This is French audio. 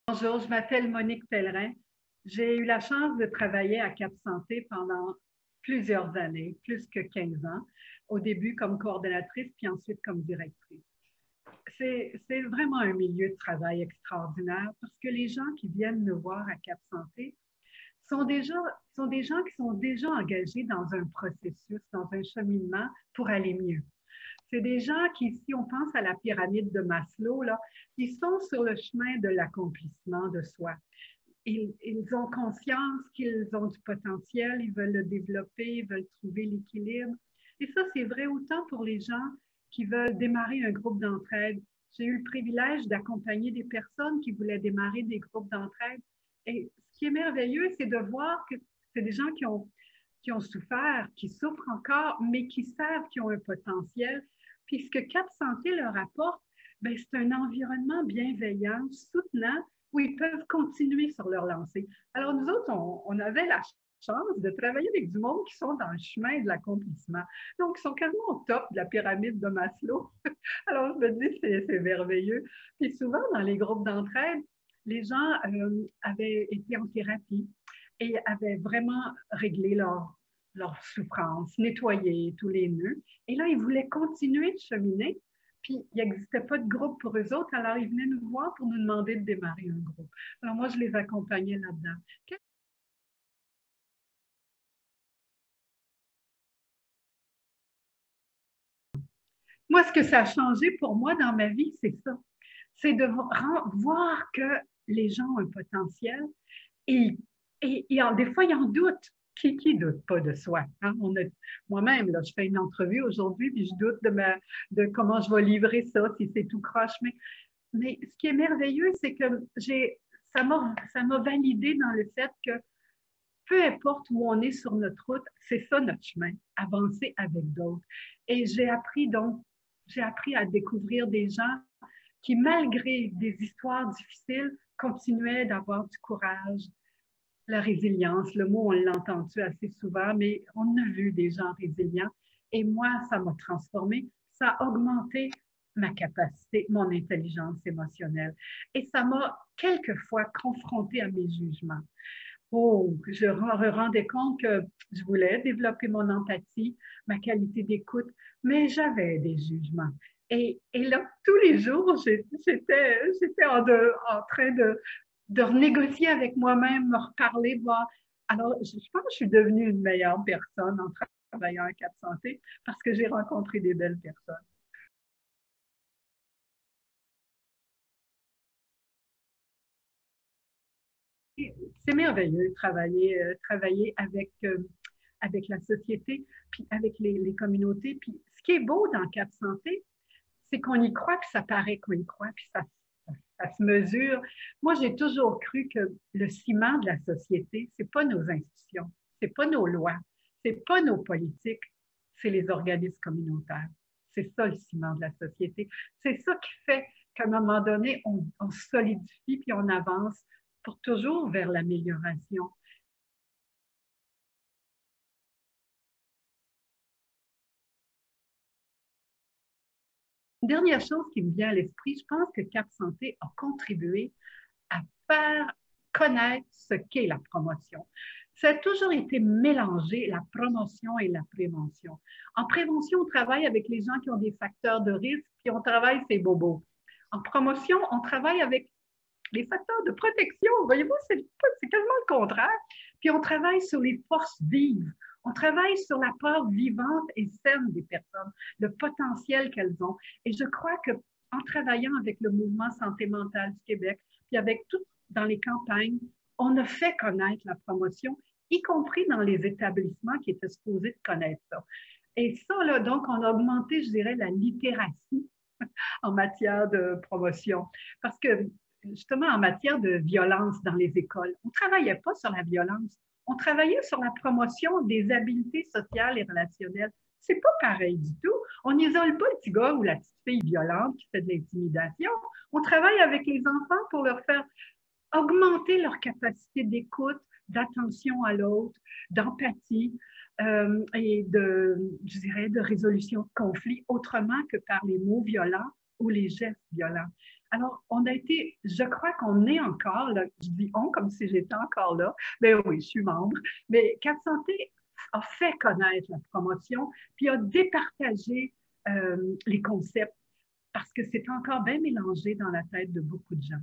Bonjour, je m'appelle Monique Pellerin. J'ai eu la chance de travailler à Cap Santé pendant plusieurs années, plus que 15 ans. Au début comme coordonnatrice, puis ensuite comme directrice. C'est vraiment un milieu de travail extraordinaire parce que les gens qui viennent nous voir à Cap Santé sont, déjà, sont des gens qui sont déjà engagés dans un processus, dans un cheminement pour aller mieux. C'est des gens qui, si on pense à la pyramide de Maslow, là, ils sont sur le chemin de l'accomplissement de soi. Ils ont conscience qu'ils ont du potentiel, ils veulent le développer, ils veulent trouver l'équilibre. Et ça, c'est vrai autant pour les gens qui veulent démarrer un groupe d'entraide. J'ai eu le privilège d'accompagner des personnes qui voulaient démarrer des groupes d'entraide. Et ce qui est merveilleux, c'est de voir que c'est des gens qui ont souffert, qui souffrent encore, mais qui savent qu'ils ont un potentiel. Puis ce que Cap Santé leur apporte, c'est un environnement bienveillant, soutenant, où ils peuvent continuer sur leur lancée. Alors nous autres, on avait la chance de travailler avec du monde qui sont dans le chemin de l'accomplissement. Donc, ils sont quasiment au top de la pyramide de Maslow. Alors, je me dis, c'est merveilleux. Puis souvent, dans les groupes d'entraide, les gens avaient été en thérapie et avaient vraiment réglé leur souffrance, nettoyé tous les nœuds. Et là, ils voulaient continuer de cheminer. Puis, il n'existait pas de groupe pour eux autres, alors ils venaient nous voir pour nous demander de démarrer un groupe. Alors, moi, je les accompagnais là-dedans. Moi, ce que ça a changé pour moi dans ma vie, c'est ça. C'est de voir que les gens ont un potentiel et, des fois, ils en doutent. Qui ne doute pas de soi? Hein? Moi-même, là, je fais une entrevue aujourd'hui, puis je doute de comment je vais livrer ça, si c'est tout croche. Mais ce qui est merveilleux, c'est que ça m'a validé dans le fait que peu importe où on est sur notre route, c'est ça notre chemin, avancer avec d'autres. Et j'ai appris à découvrir des gens qui, malgré des histoires difficiles, continuaient d'avoir du courage, la résilience. Le mot, on l'a entendu assez souvent, mais on a vu des gens résilients. Et moi, ça m'a transformée, ça a augmenté ma capacité, mon intelligence émotionnelle. Et ça m'a quelquefois confrontée à mes jugements. Oh, je me rendais compte que je voulais développer mon empathie, ma qualité d'écoute, mais j'avais des jugements. Et là, tous les jours, j'étais en train de renégocier avec moi-même, me reparler, voir. Alors, je pense que je suis devenue une meilleure personne en travaillant à Cap Santé parce que j'ai rencontré des belles personnes. C'est merveilleux de travailler avec la société, puis avec les communautés. Puis ce qui est beau dans Cap Santé, c'est qu'on y croit, puis ça paraît qu'on y croit, puis ça se mesure. Moi, j'ai toujours cru que le ciment de la société, c'est pas nos institutions, c'est pas nos lois, c'est pas nos politiques, c'est les organismes communautaires. C'est ça le ciment de la société. C'est ça qui fait qu'à un moment donné, on solidifie puis on avance pour toujours vers l'amélioration. Une dernière chose qui me vient à l'esprit, je pense que Cap Santé a contribué à faire connaître ce qu'est la promotion. Ça a toujours été mélangé, la promotion et la prévention. En prévention, on travaille avec les gens qui ont des facteurs de risque, puis on travaille ces bobos. En promotion, on travaille avec les facteurs de protection. Voyez-vous, c'est quasiment le contraire. Puis on travaille sur les forces vives. On travaille sur la part vivante et saine des personnes, le potentiel qu'elles ont. Et je crois qu'en travaillant avec le mouvement Santé mentale du Québec, puis avec tout dans les campagnes, on a fait connaître la promotion, y compris dans les établissements qui étaient supposés de connaître ça. Et ça, là, donc, on a augmenté, je dirais, la littératie en matière de promotion. Parce que, justement, en matière de violence dans les écoles, on ne travaillait pas sur la violence, on travaillait sur la promotion des habiletés sociales et relationnelles. C'est pas pareil du tout. On n'isole pas le petit gars ou la petite fille violente qui fait de l'intimidation. On travaille avec les enfants pour leur faire augmenter leur capacité d'écoute, d'attention à l'autre, d'empathie et je dirais, de résolution de conflits autrement que par les mots violents ou les gestes violents. Alors, on a été, je crois qu'on est encore là, je dis on comme si j'étais encore là, mais oui, je suis membre, mais Cap Santé a fait connaître la promotion, puis a départagé les concepts parce que c'est encore bien mélangé dans la tête de beaucoup de gens.